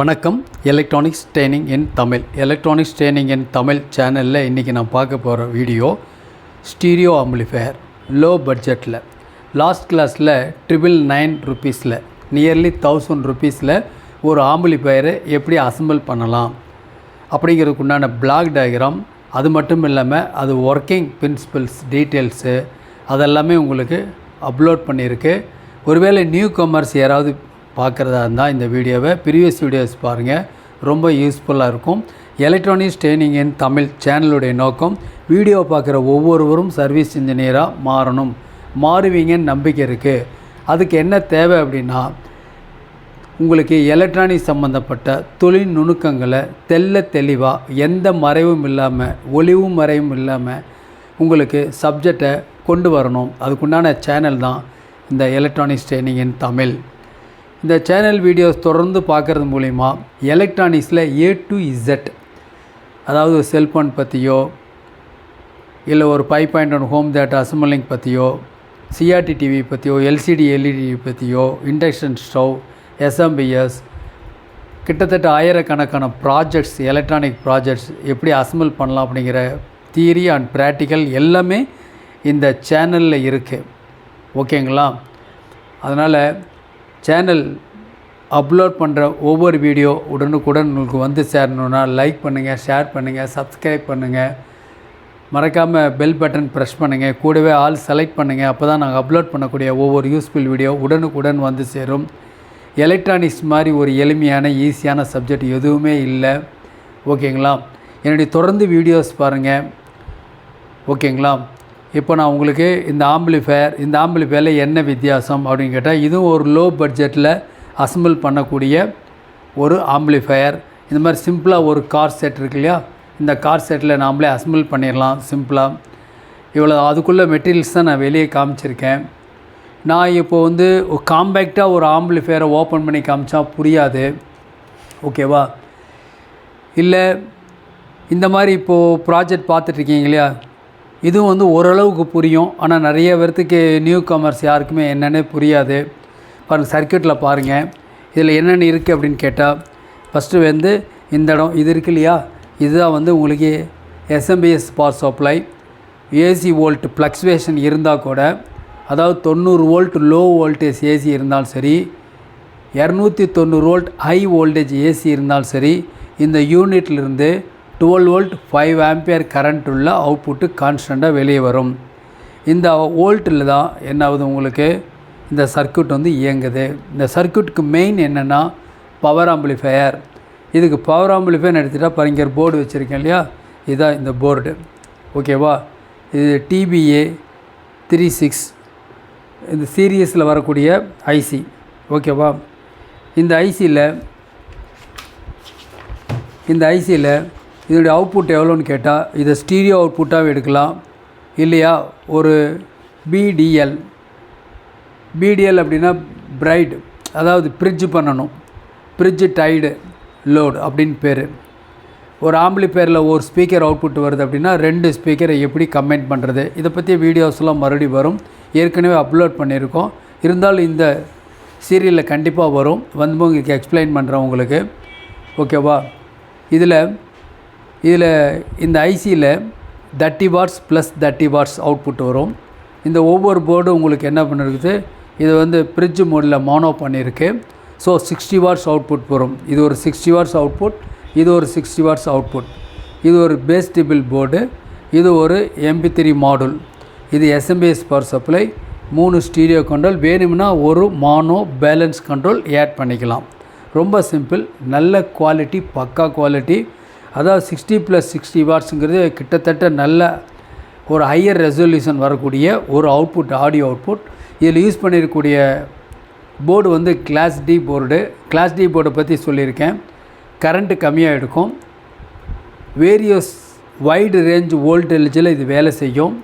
வணக்கம். Electronics training இன் தமிழ் சேனலில் இன்றைக்கி நான் பார்க்க போகிற வீடியோ ஸ்டீரியோ ஆம்பிளிஃபையர் லோ பட்ஜெட்டில். லாஸ்ட் கிளாஸில் ₹999 நியர்லி ₹1000 ஒரு ஆம்பிளிஃபையரை எப்படி அசம்பிள் பண்ணலாம் அப்படிங்கிறதுக்கு உண்டான பிளாக் டயக்ராம், அது மட்டும் இல்லாமல் அது ஒர்க்கிங் பிரின்சிபல்ஸ் டீட்டெயில்ஸு அதெல்லாமே உங்களுக்கு அப்லோட் பண்ணியிருக்கு. ஒருவேளை நியூ கமர்ஸ் யாராவது பார்க்குறதா இருந்தால் இந்த வீடியோவை ப்ரீவியஸ் வீடியோஸ் பாருங்கள், ரொம்ப யூஸ்ஃபுல்லாக இருக்கும். எலக்ட்ரானிக்ஸ் ட்ரெயினிங் இன் தமிழ் சேனலுடைய நோக்கம் வீடியோ பார்க்குற ஒவ்வொருவரும் சர்வீஸ் இன்ஜினியராக மாறுவீங்கன்னு நம்பிக்கை இருக்குது. அதுக்கு என்ன தேவை அப்படின்னா, உங்களுக்கு எலக்ட்ரானிக் சம்மந்தப்பட்ட தொழில் நுணுக்கங்களை தெளிவாக எந்த மறைவும் இல்லாமல் ஒளிவும் மறைவும் இல்லாமல் உங்களுக்கு சப்ஜெக்டை கொண்டு வரணும். அதுக்குண்டான சேனல் தான் இந்த எலக்ட்ரானிக்ஸ் ட்ரெயினிங் இன் தமிழ். இந்த சேனல் வீடியோஸ் தொடர்ந்து பார்க்குறது மூலிமா எலக்ட்ரானிக்ஸில் A to Z, அதாவது செல்ஃபோன் பற்றியோ இல்லை ஒரு 5.1 ஹோம் தேட்டர் அசம்பிளிங் பற்றியோ, சிஆர்டி டிவி பற்றியோ, எல்சிடி எல்இடி பற்றியோ, இண்டக்ஷன் ஸ்டவ், எஸ்எம்பிஎஸ், கிட்டத்தட்ட ஆயிரக்கணக்கான ப்ராஜெக்ட்ஸ், எலக்ட்ரானிக் ப்ராஜெக்ட்ஸ் எப்படி அசம்பிள் பண்ணலாம் அப்படிங்கிற தியரி அண்ட் ப்ராக்டிக்கல் எல்லாமே இந்த சேனலில் இருக்குது. ஓகேங்களா? அதனால் சேனல் அப்லோட் பண்ணுற ஒவ்வொரு வீடியோ உடனுக்குடன் உங்களுக்கு வந்து சேரணுன்னா லைக் பண்ணுங்கள், ஷேர் பண்ணுங்கள், சப்ஸ்கிரைப் பண்ணுங்கள், மறக்காமல் பெல் பட்டன் ப்ரெஸ் பண்ணுங்கள், கூடவே ஆல் செலக்ட் பண்ணுங்கள். அப்போ தான் நாங்கள் அப்லோட் பண்ணக்கூடிய ஒவ்வொரு யூஸ்ஃபுல் வீடியோ உடனுக்குடன் வந்து சேரும். எலக்ட்ரானிக்ஸ் மாதிரி ஒரு எளிமையான ஈஸியான சப்ஜெக்ட் எதுவுமே இல்லை. ஓகேங்களா? என்னுடைய தொடர்ந்து வீடியோஸ் பாருங்கள். ஓகேங்களா? இப்போ நான் உங்களுக்கு இந்த ஆம்பிளிஃபையரில் என்ன வித்தியாசம் அப்படின்னு கேட்டால், இதுவும் ஒரு லோ பட்ஜெட்டில் அசம்பிள் பண்ணக்கூடிய ஒரு ஆம்பிளிஃபையர். இந்த மாதிரி சிம்பிளாக ஒரு கார் செட் இருக்கு இல்லையா, இந்த கார் செட்டில் நாமளே அசம்பிள் பண்ணிடலாம் சிம்பிளாக. இவ்வளோ அதுக்குள்ளே மெட்டீரியல்ஸ் தான் நான் வெளியே காமிச்சிருக்கேன். நான் இப்போது வந்து காம்பேக்டாக ஒரு ஆம்பிளிஃபையரை ஓப்பன் பண்ணி காமிச்சா புரியாது. ஓகேவா? இல்லை இந்த மாதிரி இப்போது ப்ராஜெக்ட் பார்த்துட்ருக்கீங்க இல்லையா, இதுவும் வந்து ஓரளவுக்கு புரியும். ஆனால் நிறைய பேர்த்துக்கு நியூ கமர்ஸ் யாருக்குமே என்னென்னே புரியாது. பாருங்கள், சர்க்யூட்டில் பாருங்கள், இதில் என்னென்ன இருக்குது அப்படின்னு கேட்டால், ஃபஸ்ட்டு வந்து இந்த இடம் இது இருக்கு இல்லையா, இதுதான் வந்து உங்களுக்கு SMPS power supply. AC volt fluctuation இருந்தால் கூட, அதாவது 90 வோல்ட் லோ வோல்டேஜ் ஏசி இருந்தாலும் சரி, 290 வோல்ட் ஹை வோல்டேஜ் ஏசி இருந்தாலும் சரி, இந்த யூனிட்லேருந்து 12 வோல்ட் 5 ஆம்பியர் கரண்ட் உள்ள அவுட்புட்டு கான்ஸ்டண்ட்டாக வெளியே வரும். இந்த வோல்ட்டில் தான் என்ன ஆகுது, உங்களுக்கு இந்த சர்க்யூட் வந்து இயங்குது. இந்த சர்க்யூட்டுக்கு மெயின் என்னென்னா பவர் ஆம்பிளிஃபையர். இதுக்கு பவர் ஆம்பிளிஃபையர் எடுத்துகிட்டா பாருங்க, போர்டு வச்சுருக்கேன் இல்லையா, இதுதான் இந்த போர்டு. ஓகேவா? இது TBA 36 இந்த சீரியஸில் வரக்கூடிய ஐசி. ஓகேவா? இந்த ஐசியில் இதோடைய அவுட்புட் எவ்வளோன்னு கேட்டால், இதை ஸ்டீரியோ அவுட்புட்டாக எடுக்கலாம், இல்லையா ஒரு பிடிஎல் அப்படின்னா பிரைட், அதாவது ஃப்ரிட்ஜ் பண்ணணும், ஃப்ரிட்ஜ் டைடு லோடு அப்படின்னு பேர். ஒரு ஆம்பிளிஃபையரில் ஒரு ஸ்பீக்கர் அவுட்புட் வருது அப்படின்னா 2 ஸ்பீக்கரை எப்படி கம்பைன் பண்ணுறது, இதை பற்றி வீடியோஸ்லாம் மறுபடியும் வரும். ஏற்கனவே அப்லோட் பண்ணியிருக்கோம். இருந்தாலும் இந்த சீரியலில் கண்டிப்பாக வரும், வந்து உங்களுக்கு எக்ஸ்பிளைன் பண்ணுறேன் உங்களுக்கு. ஓகேவா? இதில் இந்த ஐசியில் 30 வாட்ஸ் ப்ளஸ் 30 வாட்ஸ் அவுட்புட் வரும். இந்த ஒவ்வொரு போர்டும் உங்களுக்கு என்ன பண்ணிருக்குது, இது வந்து ஃப்ரிட்ஜ் மோடில் மோனோ பண்ணியிருக்கு. ஸோ 60 வாட்ஸ் அவுட்புட் வரும். இது ஒரு 60 வாட்ஸ் அவுட்புட், இது ஒரு 60 வாட்ஸ் அவுட்புட். இது ஒரு பேஸ் டிபிள் போர்டு, இது ஒரு MP3 மாடுல், இது SMPS power supply, 3 stereo control. வேணும்னா ஒரு மானோ பேலன்ஸ் கண்ட்ரோல் ஆட் பண்ணிக்கலாம். ரொம்ப சிம்பிள், நல்ல குவாலிட்டி, பக்கா குவாலிட்டி. அதாவது 60 + 60 வாட்ஸுங்கிறது கிட்டத்தட்ட நல்ல ஒரு ஹையர் ரெசல்யூஷன் வரக்கூடிய ஒரு அவுட்புட், ஆடியோ அவுட்புட். இதில் யூஸ் பண்ணியிருக்கக்கூடிய போர்டு வந்து class D board. Class D போர்டை பற்றி சொல்லியிருக்கேன். கரண்ட்டு கம்மியாக எடுக்கும், வேரியஸ் வைடு ரேஞ்ச் வோல்டேஜில் இது வேலை செய்யும்,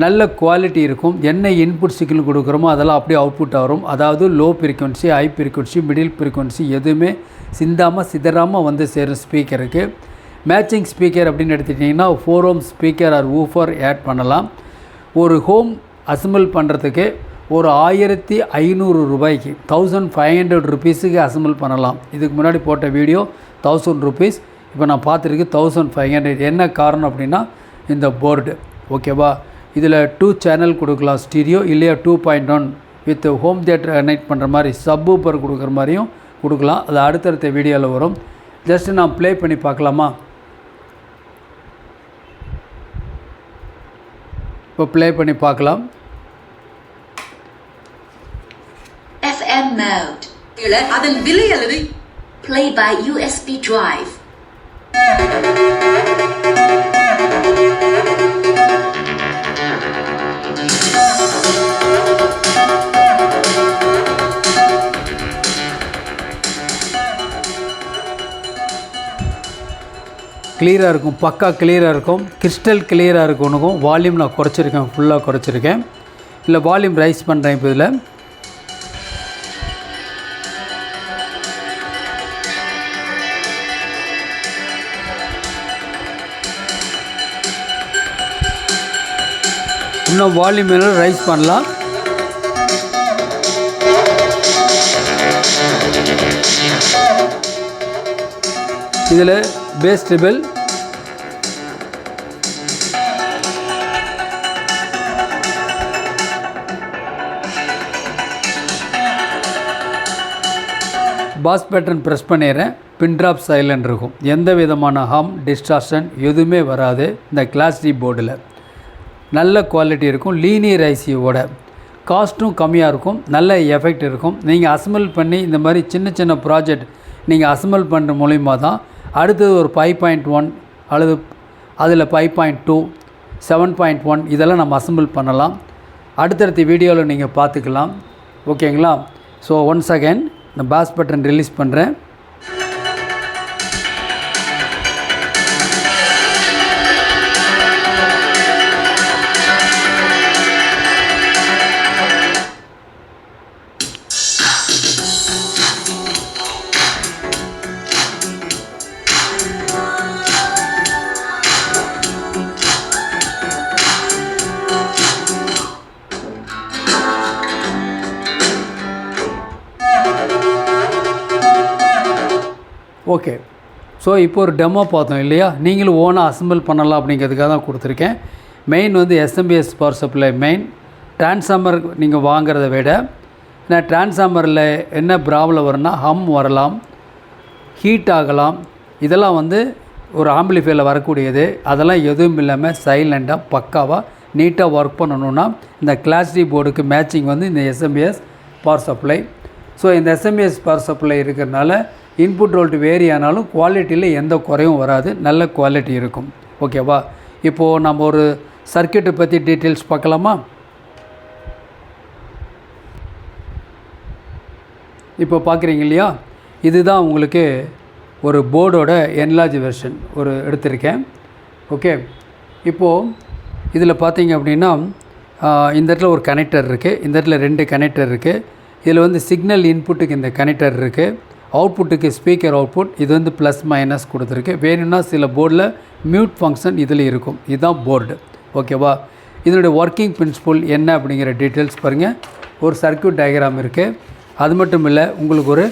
நல்ல குவாலிட்டி இருக்கும். என்ன இன்புட் சிக்னல் கொடுக்குறோமோ அதெல்லாம் அப்படியே அவுட்புட் வரும். அதாவது low frequency, high frequency, middle frequency எதுவுமே சிதறாமல் வந்து சேரும் ஸ்பீக்கருக்கு. மேட்சிங் ஸ்பீக்கர் அப்படின்னு எடுத்துக்கிட்டிங்கன்னா 4 ஓம் ஸ்பீக்கர் ஆர் ஊஃபர் ஆட் பண்ணலாம். ஒரு ஹோம் அசம்பிள் பண்ணுறதுக்கு ஒரு 1500 ரூபாய்க்கு 1500 ருபீஸுக்கு அசம்பிள் பண்ணலாம். இதுக்கு முன்னாடி போட்ட வீடியோ 1000 ருபீஸ், இப்போ நான் பார்த்துருக்கு 1500. என்ன காரணம் அப்படின்னா இந்த போர்டு. ஓகேவா, இதில் 2 சேனல் கொடுக்கலாம் ஸ்டீரியோ, இல்லையா 2.1 வித் ஹோம் தியேட்டர் கனெக்ட் பண்ணுற மாதிரி சப்வூஃபர் கொடுக்குற மாதிரியும் கொடுக்கலாம். அது அடுத்தடுத்த வீடியோவில் வரும். ஜஸ்ட்டு நான் ப்ளே பண்ணி பார்க்கலாமா? இப்போ ப்ளே பண்ணி பார்க்கலாம். FM mode. அதன் விலை அல்லது play by USB drive. கிளியராக இருக்கும், பக்கா கிளியராக இருக்கும், கிறிஸ்டல் கிளியராக இருக்கும். வால்யூம் நான் குறைச்சிருக்கேன், ஃபுல்லாக குறைச்சிருக்கேன். இல்லை வால்யூம் ரைஸ் பண்ணுறேன். இப்போ இதில் இன்னும் வால்யூம் வேணும் ரைஸ் பண்ணலாம். இதில் bass treble, bass pattern press பண்ணிடுறேன். பின் ட்ராப் சைலண்ட் இருக்கும், எந்த விதமான ஹம் டிஸ்டார்ஷன் எதுவுமே வராது. இந்த கிளாஸ் டி போர்டில் நல்ல குவாலிட்டி இருக்கும். லீனியர் ஐசியோட காஸ்ட்டும் கம்மியாக இருக்கும், நல்ல எஃபெக்ட் இருக்கும். நீங்கள் அசம்பிள் பண்ணி இந்த மாதிரி சின்ன சின்ன ப்ராஜெக்ட் நீங்கள் அசம்பிள் பண்ணுற மூலிமா தான் அடுத்தது ஒரு 5.1 அல்லது அதில் 5.2 7.1 இதெல்லாம் நம்ம அசம்பிள் பண்ணலாம். அடுத்தடுத்த வீடியோவில் நீங்கள் பார்த்துக்கலாம். ஓகேங்களா? ஸோ ஒன்ஸ் அகைன் நான் பாஸ் பட்டன் ரிலீஸ் பண்ணுறேன். ஓகே, ஸோ இப்போ ஒரு டெமோ பார்த்தோம் இல்லையா? நீங்களும் ஓனாக அசம்பிள் பண்ணலாம் அப்படிங்கிறதுக்காக தான் கொடுத்துருக்கேன். மெயின் வந்து SMPS power supply main. Transformer நீங்கள் வாங்கிறத விட ஏன்னா டிரான்ஸ்ஃபார்மரில் என்ன ப்ராப்ளம் வரும்னா ஹம் வரலாம், ஹீட் ஆகலாம். இதெல்லாம் வந்து ஒரு ஆம்பிளிஃபையரில் வரக்கூடியது. அதெல்லாம் எதுவும் இல்லாமல் சைலண்டாக பக்காவாக நீட்டாக ஒர்க் பண்ணணுன்னா இந்த கிளாஸ் டி போர்டுக்கு மேட்சிங் வந்து இந்த SMPS பவர் சப்ளை. ஸோ இந்த SMPS பவர் சப்ளை இருக்கிறதுனால இன்புட் வோல்ட் வேரி ஆனாலும் குவாலிட்டியில் எந்த குறையும் வராது, நல்ல குவாலிட்டி இருக்கும். ஓகேவா? இப்போது நம்ம ஒரு சர்க்யூட்டை பற்றி டீட்டெயில்ஸ் பார்க்கலாமா? இப்போ பார்க்குறீங்க இல்லையா? இதுதான் உங்களுக்கு ஒரு போர்டோட என்லார்ஜ் வெர்ஷன் ஒரு எடுத்திருக்கேன். ஓகே, இப்போது இதில் பார்த்தீங்க அப்படின்னா இந்த இடத்துல ஒரு கனெக்டர் இருக்குது, இந்த இடத்துல 2 கனெக்டர் இருக்குது. இதில் வந்து சிக்னல் இன்புட்டுக்கு இந்த கனெக்டர் இருக்குது, அவுட்புட்டுக்கு ஸ்பீக்கர் அவுட்புட். இது வந்து ப்ளஸ் மைனஸ் கொடுத்துருக்கு. வேணும்னா சில போர்டில் மியூட் ஃபங்க்ஷன் இதில் இருக்கும். இதுதான் போர்டு. ஓகேவா? இதனுடைய ஒர்க்கிங் பிரின்சிபல் என்ன அப்படிங்கிற டீட்டெயில்ஸ் பாருங்கள். ஒரு சர்க்யூட் டயக்ராம் இருக்குது. அது மட்டும் இல்லை, உங்களுக்கு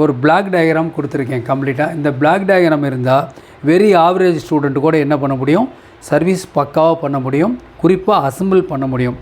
ஒரு பிளாக் டயக்ராம் கொடுத்துருக்கேன் கம்ப்ளீட்டாக. இந்த பிளாக் டயக்ராம் இருந்தால் வெரி ஆவரேஜ் ஸ்டூடெண்ட் கூட என்ன பண்ண முடியும்? சர்வீஸ் பக்காவாக பண்ண முடியும், குறிப்பாக அசம்பிள் பண்ண முடியும்.